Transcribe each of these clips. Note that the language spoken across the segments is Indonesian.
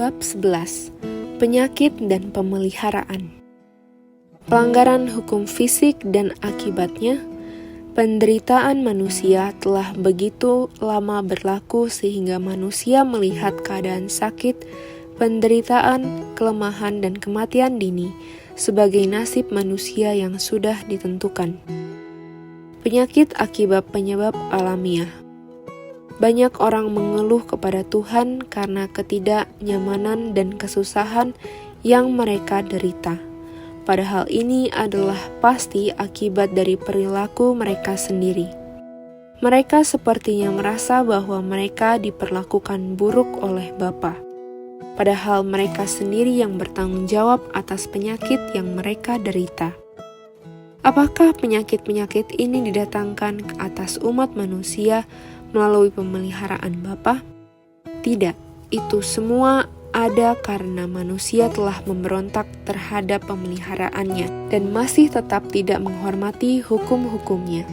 Bab 11. Penyakit dan pemeliharaan. Pelanggaran hukum fisik dan akibatnya. Penderitaan manusia telah begitu lama berlaku sehingga manusia melihat keadaan sakit, penderitaan, kelemahan, dan kematian dini sebagai nasib manusia yang sudah ditentukan. Penyakit akibat penyebab alamiah. Banyak orang mengeluh kepada Tuhan karena ketidaknyamanan dan kesusahan yang mereka derita. Padahal ini adalah pasti akibat dari perilaku mereka sendiri. Mereka sepertinya merasa bahwa mereka diperlakukan buruk oleh Bapa. Padahal mereka sendiri yang bertanggung jawab atas penyakit yang mereka derita. Apakah penyakit-penyakit ini didatangkan ke atas umat manusia melalui pemeliharaan Bapa? Tidak, itu semua ada karena manusia telah memberontak terhadap pemeliharaannya dan masih tetap tidak menghormati hukum-hukumnya.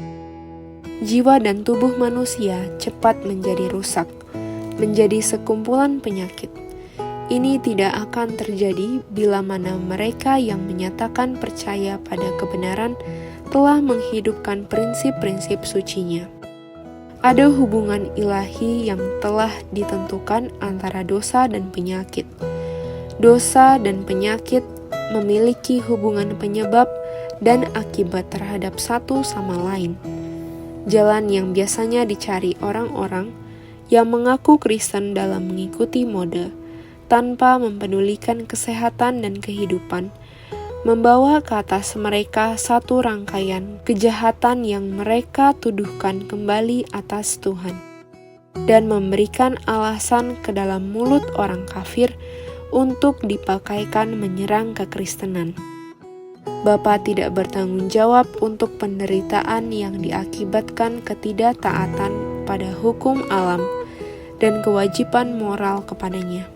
Jiwa dan tubuh manusia cepat menjadi rusak, menjadi sekumpulan penyakit. Ini tidak akan terjadi bila mana mereka yang menyatakan percaya pada kebenaran telah menghidupkan prinsip-prinsip sucinya. Ada hubungan ilahi yang telah ditentukan antara dosa dan penyakit. Dosa dan penyakit memiliki hubungan penyebab dan akibat terhadap satu sama lain. Jalan yang biasanya dicari orang-orang yang mengaku Kristen dalam mengikuti mode, tanpa mempedulikan kesehatan dan kehidupan, membawa ke atas mereka satu rangkaian kejahatan yang mereka tuduhkan kembali atas Tuhan, dan memberikan alasan ke dalam mulut orang kafir untuk dipakaikan menyerang kekristenan. Bapa tidak bertanggung jawab untuk penderitaan yang diakibatkan ketidaktaatan pada hukum alam dan kewajiban moral kepadanya.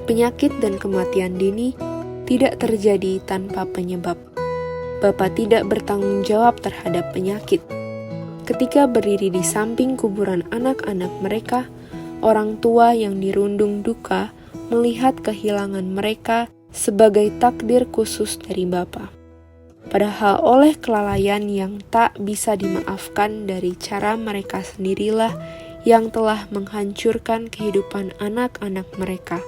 Penyakit dan kematian dini tidak terjadi tanpa penyebab. Bapa tidak bertanggung jawab terhadap penyakit. Ketika berdiri di samping kuburan anak-anak mereka, orang tua yang dirundung duka melihat kehilangan mereka sebagai takdir khusus dari Bapa. Padahal oleh kelalaian yang tak bisa dimaafkan dari cara mereka sendirilah yang telah menghancurkan kehidupan anak-anak mereka.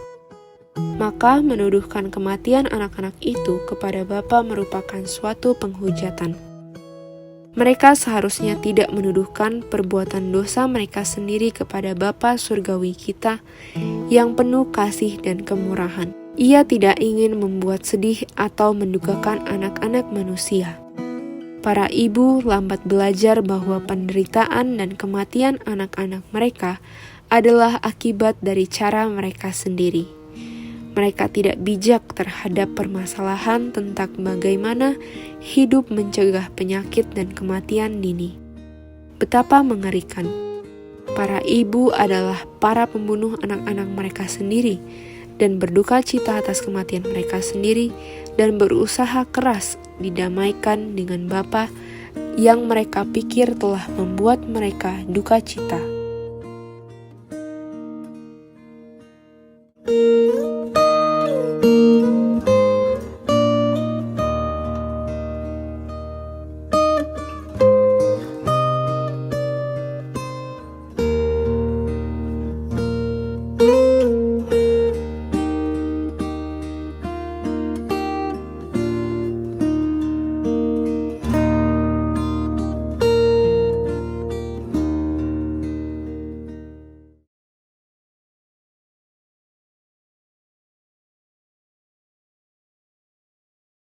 Maka menuduhkan kematian anak-anak itu kepada Bapa merupakan suatu penghujatan. Mereka seharusnya tidak menuduhkan perbuatan dosa mereka sendiri kepada Bapa surgawi kita yang penuh kasih dan kemurahan. Ia tidak ingin membuat sedih atau mendukakan anak-anak manusia. Para ibu lambat belajar bahwa penderitaan dan kematian anak-anak mereka adalah akibat dari cara mereka sendiri. Mereka tidak bijak terhadap permasalahan tentang bagaimana hidup mencegah penyakit dan kematian dini. Betapa mengerikan. Para ibu adalah para pembunuh anak-anak mereka sendiri dan berduka cita atas kematian mereka sendiri dan berusaha keras didamaikan dengan Bapa yang mereka pikir telah membuat mereka duka cita.